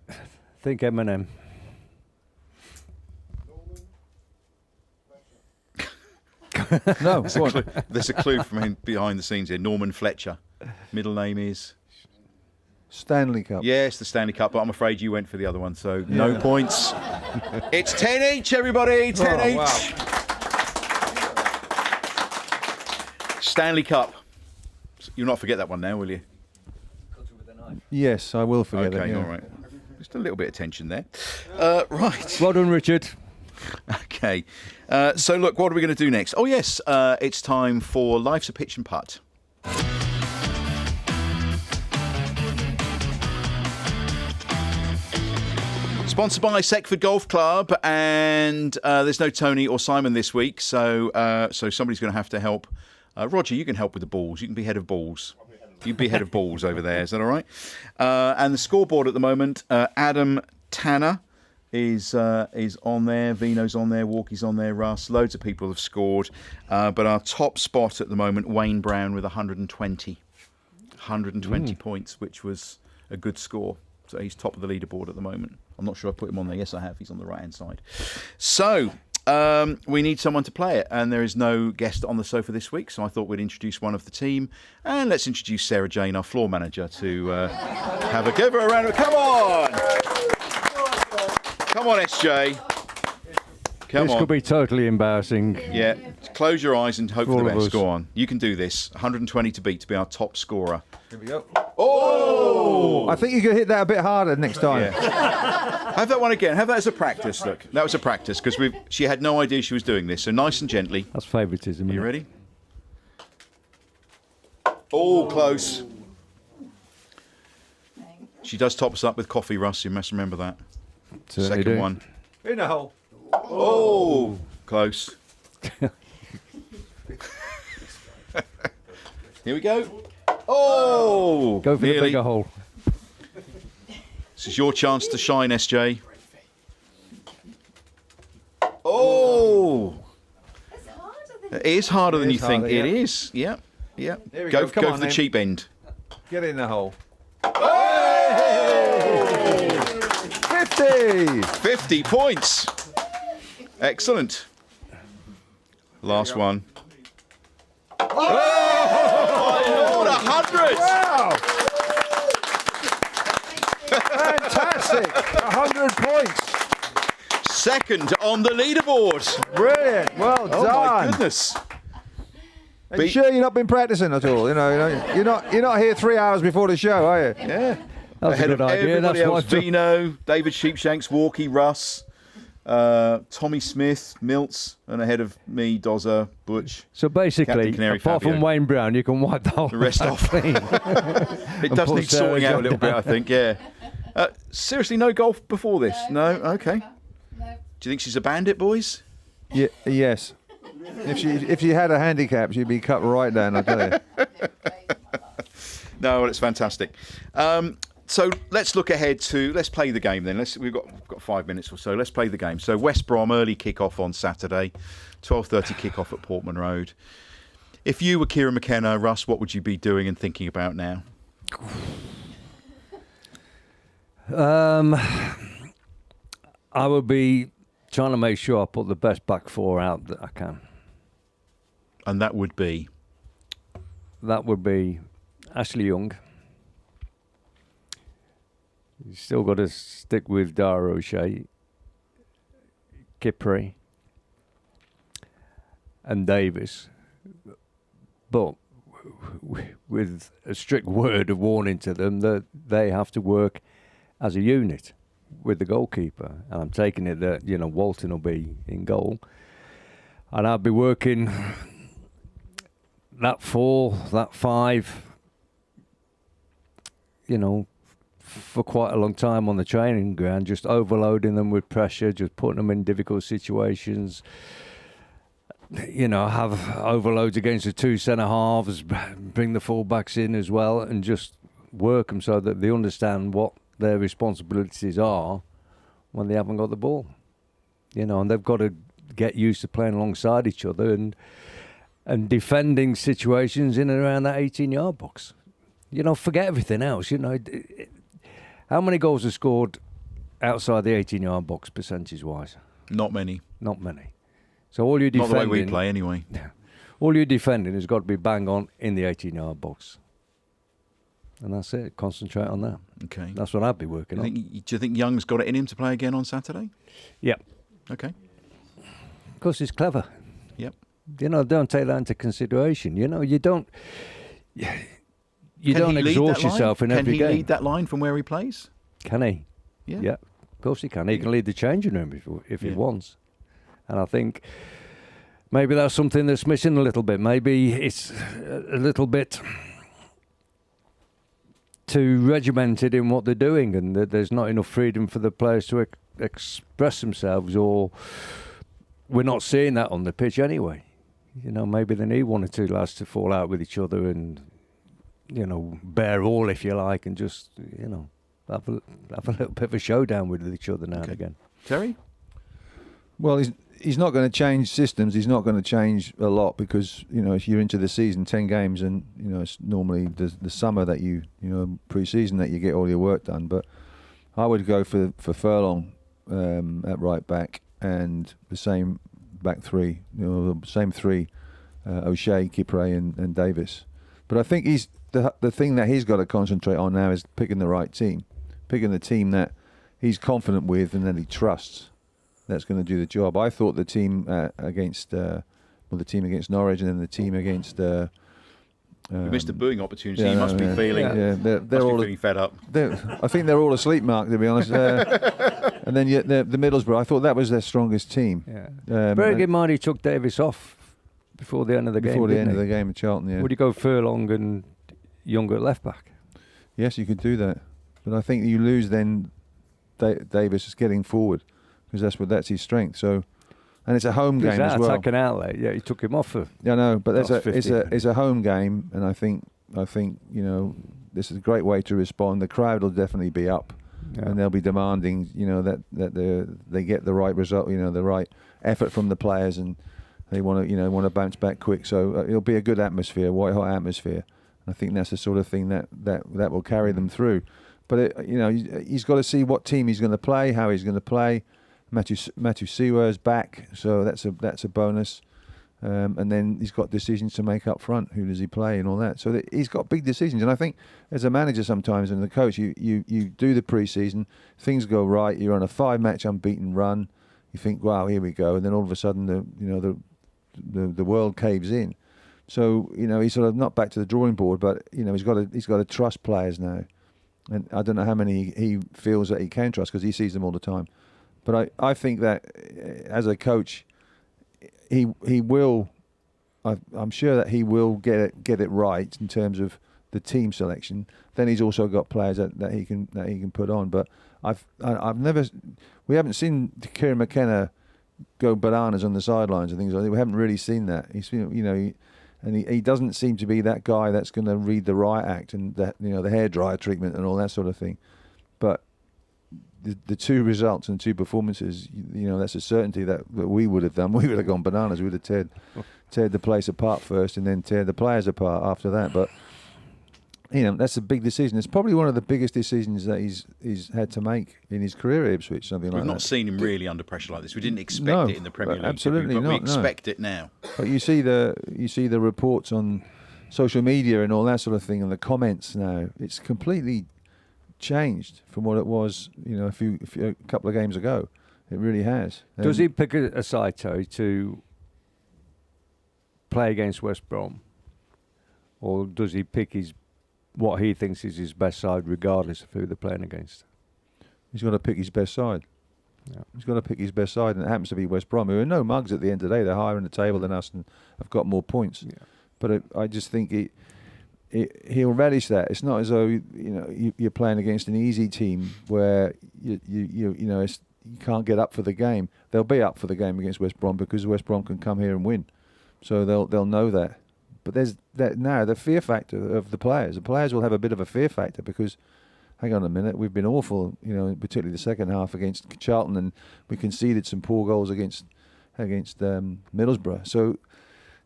Think M&M. No, There's a clue from behind the scenes here. Norman Fletcher. Middle name is? Stanley Cup. Yes, the Stanley Cup, but I'm afraid you went for the other one, so no points. It's 10 each, everybody. 10 each. Wow. Stanley Cup. You'll not forget that one now, will you? Yes, I will forget Okay, it. Yeah. all right. Just a little bit of tension there. Right. Well done, Richard. Okay. So, look, what are we going to do next? Oh, yes, it's time for Life's a Pitch and Putt. Sponsored by Seckford Golf Club, and there's no Tony or Simon this week, so somebody's going to have to help. Roger, you can help with the balls. You can be head of balls. You'd be head of balls over there. Is that all right? And the scoreboard at the moment, Adam Tanner is on there. Vino's on there. Walkie's on there. Russ. Loads of people have scored. But our top spot at the moment, Wayne Brown with 120. 120 points, which was a good score. So he's top of the leaderboard at the moment. I'm not sure I put him on there. Yes, I have. He's on the right-hand side. So we need someone to play it, and there is no guest on the sofa this week, so I thought we'd introduce one of the team. And let's introduce Sarah Jane, our floor manager, to have a give her a round of... Come on! Come on, SJ. Come This on. could be totally embarrassing. Yeah, close your eyes and hope for all the of best. us. Go on. You can do this. 120 to beat to be our top scorer. Here we go. Oh! I think you could hit that a bit harder next time. Yeah. Have that one again. Have that as a practice. Look, that was a practice because she had no idea she was doing this. So nice and gently. That's favouritism. Are you isn't it? ready? Oh, close. She does top us up with coffee, Russ. You must remember that. Certainly Second do. one. In the hole. Oh, close. Here we go. Oh, Go for nearly. the bigger hole. This is your chance to shine, SJ. Oh, it is harder than you think. harder, It yeah. is. Yeah, yeah. Here we Go go. Come for on, the then. cheap end. Get in the hole. 50! 50 points. Excellent. Last one. Oh, 100! Wow! Fantastic! 100 points. Second on the leaderboard. Brilliant. Well Oh done. my goodness. Are you sure you've not been practicing at all? You know, you're not here 3 hours before the show, are you? Yeah. That's a Ahead good of idea. everybody That's else. why Vino, David Sheepshanks, Walkie, Russ, Tommy Smith, Miltz, and ahead of me, Dozza, Butch. So basically, Captain Canary apart Fabio. from Wayne Brown, you can wipe the whole The rest off. clean. It does pull need Sarah sorting out a Jane little bit, I think, yeah. Seriously, no golf before this? No? Okay. No. Do you think she's a bandit, boys? Yes. If she had a handicap, she'd be cut right down, I tell you. No, well, it's fantastic. So let's look ahead to, let's play the game then. We've got 5 minutes or so. Let's play the game. So West Brom, early kick-off on Saturday, 12:30 kick-off at Portman Road. If you were Kieran McKenna, Russ, what would you be doing and thinking about now? I would be trying to make sure I put the best back four out that I can. And that would be? That would be Ashley Young. You still got to stick with Dara O'Shea, Kipre, and Davis, but with a strict word of warning to them that they have to work as a unit with the goalkeeper. And I'm taking it that, you know, Walton will be in goal, and I'll be working that 4, that 5, you know, for quite a long time on the training ground, just overloading them with pressure, just putting them in difficult situations. You know, have overloads against the 2 centre halves, bring the full-backs in as well, and just work them so that they understand what their responsibilities are when they haven't got the ball. You know, and they've got to get used to playing alongside each other and defending situations in and around that 18-yard box. You know, forget everything else. You know, how many goals are scored outside the 18-yard box percentage-wise? Not many. Not many. So all you're defending... Not the way we play anyway. All you're defending has got to be bang on in the 18-yard box. And that's it. Concentrate on that. Okay. That's what I'd be working on. Do you think Young's got it in him to play again on Saturday? Yeah. Okay. Of course, he's clever. Yep. You know, don't take that into consideration. You know, you don't... You don't exhaust yourself in every game. Can he lead that line from where he plays? Can he? Yeah. Yeah, of course he can. He can lead the changing room if he wants. And I think maybe that's something that's missing a little bit. Maybe it's a little bit too regimented in what they're doing, and that there's not enough freedom for the players to express themselves, or we're not seeing that on the pitch anyway. You know, maybe they need 1 or 2 lads to fall out with each other and, you know, bear all, if you like, and just, you know, have a little bit of a showdown with each other now and again. Terry? Well, he's not going to change systems. He's not going to change a lot because, you know, if you're into the season, 10 games, and, you know, it's normally the summer that you know, pre-season that you get all your work done. But I would go for Furlong at right back, and the same back three, you know, the same 3, O'Shea, Kipre and Davis. But I think the thing that he's got to concentrate on now is picking the right team, picking the team that he's confident with and that he trusts. That's going to do the job. I thought the team against Norwich, and then the team against. We missed a booing opportunity. You must be feeling. Yeah, they're all feeling fed up. I think they're all asleep, Mark. To be honest. And then the Middlesbrough. I thought that was their strongest team. Yeah. Bearing in mind he took Davis off before the end of the game. Before the end of the game at Charlton. Yeah. Would you go Furlong and Young at left back? Yes, you could do that, but I think you lose then. Davis is getting forward, because that's his strength. So, and it's a home game as well. Attacking outlet. Yeah, he took him off for. Yeah, no, but it's a home game, and I think you know, this is a great way to respond. The crowd will definitely be up, and they'll be demanding, you know, that they get the right result, you know, the right effort from the players, and they want to bounce back quick. So it'll be a good atmosphere, white hot atmosphere. I think that's the sort of thing that will carry them through. But you know, he's got to see what team he's going to play, how he's going to play. Matthew Siwa is back, so that's a bonus. And then he's got decisions to make up front. Who does he play and all that? So he's got big decisions. And I think as a manager sometimes and the coach, you do the pre-season, things go right. You're on a 5-match unbeaten run. You think, wow, here we go. And then all of a sudden, the world caves in. So you know, he's sort of not back to the drawing board, but you know, he's got to trust players now. And I don't know how many he feels that he can trust, because he sees them all the time. But I think that as a coach, he will. I'm sure that he will get it right in terms of the team selection. Then he's also got players that he can put on. But we haven't seen Kieran McKenna go bananas on the sidelines and things like that. We haven't really seen that. He doesn't seem to be that guy that's going to read the riot act and the hairdryer treatment and all that sort of thing. But the two results and two performances, that's a certainty that we would have done. We would have gone bananas. We would have teared the place apart first and then tear the players apart after that. But that's a big decision. It's probably one of the biggest decisions that he's had to make in his career at Ipswich. Something like that. We've not seen him really under pressure like this. We didn't expect it in the Premier League. Absolutely but not. We expect it now. But you see the reports on social media and all that sort of thing, and the comments now. It's completely changed from what it was, a couple of games ago. It really has. Does he pick a side, Terry, to play against West Brom, or does he pick what he thinks is his best side, regardless of who they're playing against? He's got to pick his best side. Yeah. He's got to pick his best side, and it happens to be West Brom, who are no mugs at the end of the day. They're higher in the table than us and have got more points. Yeah. But I just think he'll relish that. It's not as though you're playing against an easy team where you can't get up for the game. They'll be up for the game against West Brom because West Brom can come here and win, so they'll know that. But there's that now, the fear factor of the players. The players will have a bit of a fear factor because, hang on a minute, we've been awful, particularly the second half against Charlton, and we conceded some poor goals against Middlesbrough. So,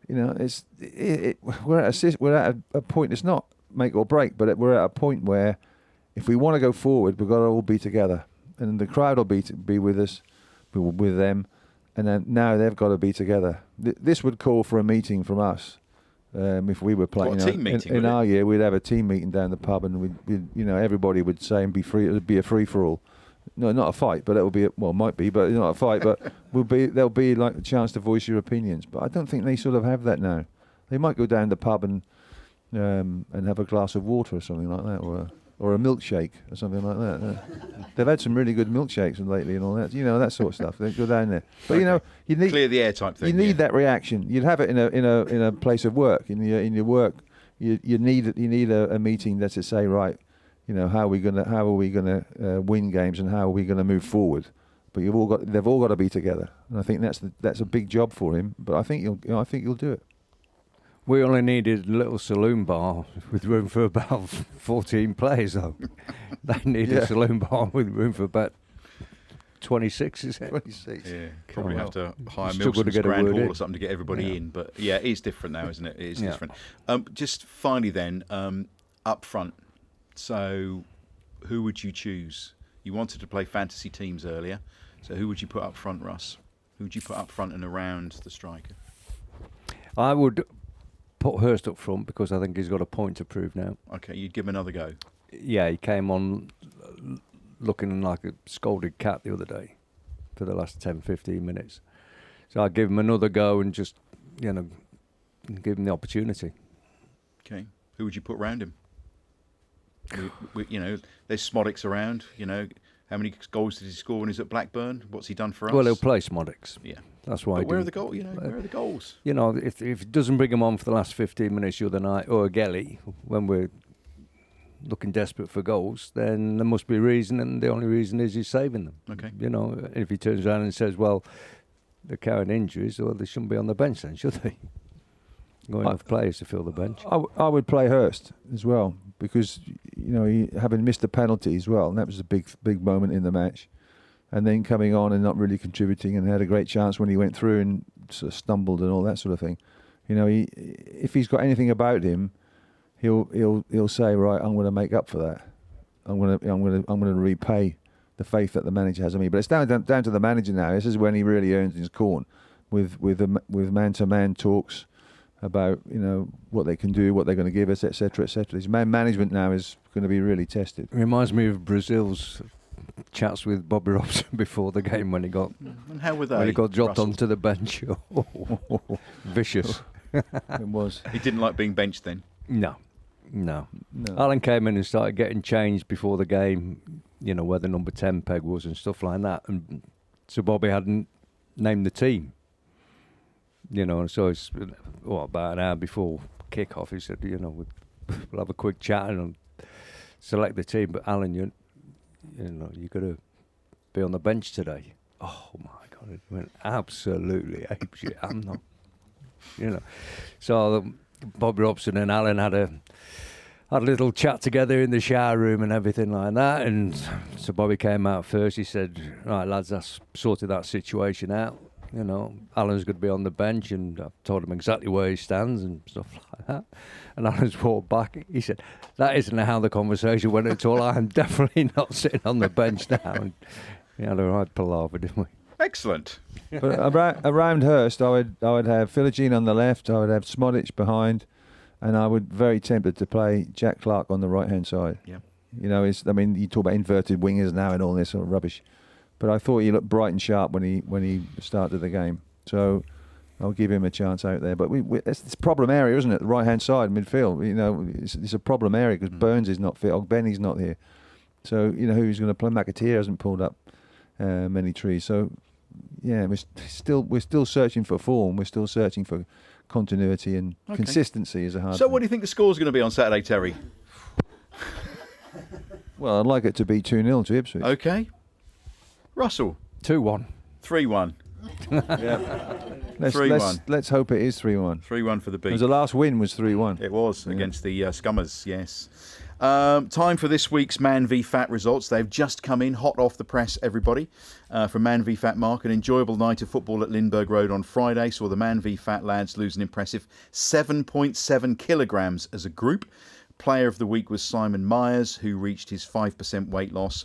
we're at a point. It's not make or break, but we're at a point where if we want to go forward, we've got to all be together, and the crowd will be with us, with them, and then now they've got to be together. This would call for a meeting from us. If we were playing, team meeting, in our year, we'd have a team meeting down the pub, and we'd everybody would say and be free. It would be a free for all. No, not a fight, but it will be. Might be, but not a fight. But there'll be like a chance to voice your opinions. But I don't think they sort of have that now. They might go down the pub and have a glass of water or something like that, or a milkshake or something like that. They've had some really good milkshakes lately and all that. That sort of stuff. They go down there. But you need clear the air type thing. You need that reaction. You'd have it in a place of work. In your work, you need a meeting that's to say, right, how are we gonna win games and how are we gonna move forward. But they've all got to be together, and I think that's a big job for him. But I think you'll do it. We only needed a little saloon bar with room for about 14 players, though. They need a saloon bar with room for about 26, is it? 26. Yeah, probably have to hire Middlesbrough's Grand Hall or something to get everybody in. But yeah, it is different now, isn't it? It is different. Just finally then, up front. So who would you choose? You wanted to play fantasy teams earlier. So who would you put up front, Russ? Who would you put up front and around the striker? I would put Hurst up front because I think he's got a point to prove now. Okay, you'd give him another go. Yeah, he came on looking like a scolded cat the other day for the last 10, 15 minutes. So I'd give him another go and just, give him the opportunity. Okay. Who would you put around him? There's Smodics around, How many goals did he score when he was at Blackburn? What's he done for us? Well, he'll play Smodics. Yeah. That's why. But where are the goals? Where are the goals? If it doesn't bring him on for the last 15 minutes the other night, or Gelly, when we're looking desperate for goals, then there must be a reason, and the only reason is he's saving them. Okay. If he turns around and says, well, they're carrying injuries, well, they shouldn't be on the bench then, should they? Got enough players to fill the bench. I would play Hurst as well because he having missed the penalty as well, and that was a big moment in the match. And then coming on and not really contributing, and had a great chance when he went through and sort of stumbled and all that sort of thing. If he's got anything about him, he'll say, right, I'm going to make up for that. I'm going to repay the faith that the manager has in me. But it's down to the manager now. This is when he really earns his corn, with man-to-man talks about what they can do, what they're going to give us, etc., etc. His man management now is going to be really tested. It reminds me of Brazil's chats with Bobby Robson before the game when he got and how were they? When he got dropped Russell? onto the bench. Vicious. It was. He didn't like being benched then. No. Alan came in and started getting changed before the game. Where the number 10 peg was and stuff like that. And so Bobby hadn't named the team. And so it's about an hour before kick-off. He said, we'll have a quick chat and select the team. But Alan, you got to be on the bench today. Oh my God, it went absolutely apeshit. I'm not, So Bob Robson and Alan had a little chat together in the shower room and everything like that. And so Bobby came out first. He said, "Right, lads, that's sorted that situation out. Alan's going to be on the bench," and I told him exactly where he stands and stuff like that. And Alan's walked back. He said, "That isn't how the conversation went at all. I'm definitely not sitting on the bench now." And we had a right palaver, didn't we? Excellent. But around Hurst, I would have Philogene on the left, I would have Smodic behind, and I would very tempted to play Jack Clark on the right hand side. Yeah. You talk about inverted wingers now and all this sort of rubbish, but I thought he looked bright and sharp when he started the game. So I'll give him a chance out there. But it's a problem area, isn't it? The right hand side midfield. It's a problem area because Burns is not fit. Ogbenny's not here. So who's going to play? McAteer hasn't pulled up many trees. So yeah, we're still searching for form. We're still searching for continuity and consistency is a hard. So thing. what do you think the score's going to be on Saturday, Terry? Well, I'd like it to be 2-0 to Ipswich. Okay. Russell? 2-1. 3-1. Yeah. Let's hope it is 3-1. 3-1 for the Beak. Because the last win was 3-1. It was against the Scummers, yes. Time for this week's Man v Fat results. They've just come in, hot off the press, everybody. From Man v Fat Mark, an enjoyable night of football at Lindbergh Road on Friday saw the Man v Fat lads lose an impressive 7.7 kilograms as a group. Player of the week was Simon Myers, who reached his 5% weight loss.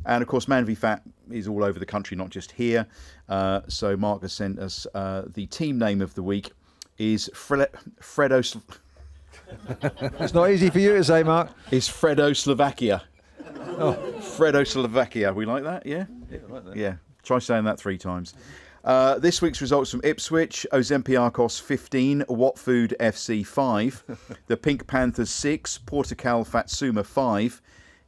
And of course, Man v Fat is all over the country, not just here. So Mark has sent us the team name of the week is Fredo. It's not easy for you to say, Mark. Is Fredo Slovakia. Oh, Fredo Slovakia. We like that, yeah? Yeah, I like that. Yeah. Try saying that 3 times. This week's results from Ipswich: Olympiacos 15, Watford FC 5, the Pink Panthers 6, Portugal Fatsuma 5,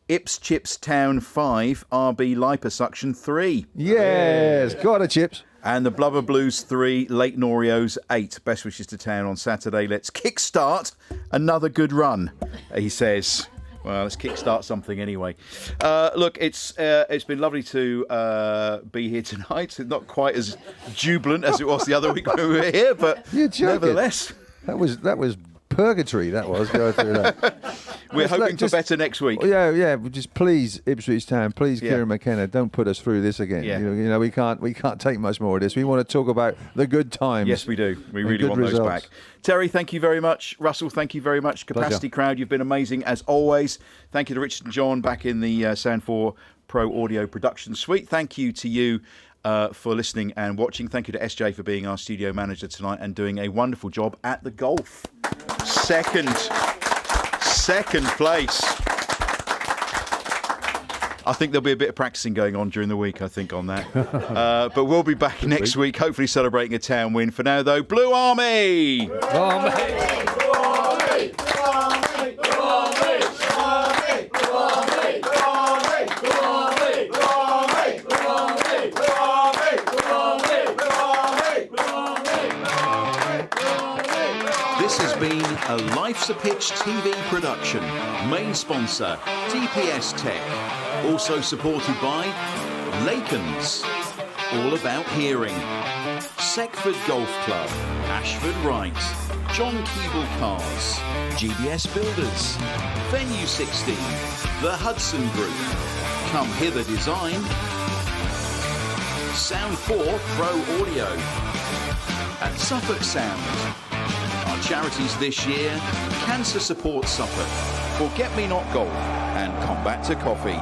Ipswich Town 5, RB Liposuction 3. Yes, got it, Chips. And the Blubber Blues 3, Lake Norios 8. Best wishes to Town on Saturday. Let's kickstart another good run, he says. Well, let's kickstart something anyway. Look, it's been lovely to be here tonight. Not quite as jubilant as it was the other week when we were here, but nevertheless. That was purgatory, that was, going through that. We're hoping for better next week. Yeah. Just please, Ipswich Town, please, Kieran McKenna, don't put us through this again. Yeah. We can't take much more of this. We want to talk about the good times. Yes, we do. We really want results. those back. Terry, thank you very much. Russell, thank you very much. Capacity Crowd, you've been amazing as always. Thank you to Richard and John back in the Sound 4 Pro Audio Production Suite. Thank you to you for listening and watching. Thank you to SJ for being our studio manager tonight and doing a wonderful job at the golf. Second place. I think there'll be a bit of practicing going on during the week, I think, on that. But we'll be back next week, hopefully celebrating a Town win. For now, though, Blue Army! Blue Army! This has been a Life's a Pitch TV production. Main sponsor, DPS Tech. Also supported by Lakens, all about hearing. Seckford Golf Club, Ashford Wright, John Keeble Cars, GBS Builders, Venue 16, The Hudson Group, Come Hither Design, Sound 4 Pro Audio, and Suffolk Sound. Our charities this year: Cancer Support Suffolk, Forget Me Not Golf, and Combat to Coffee.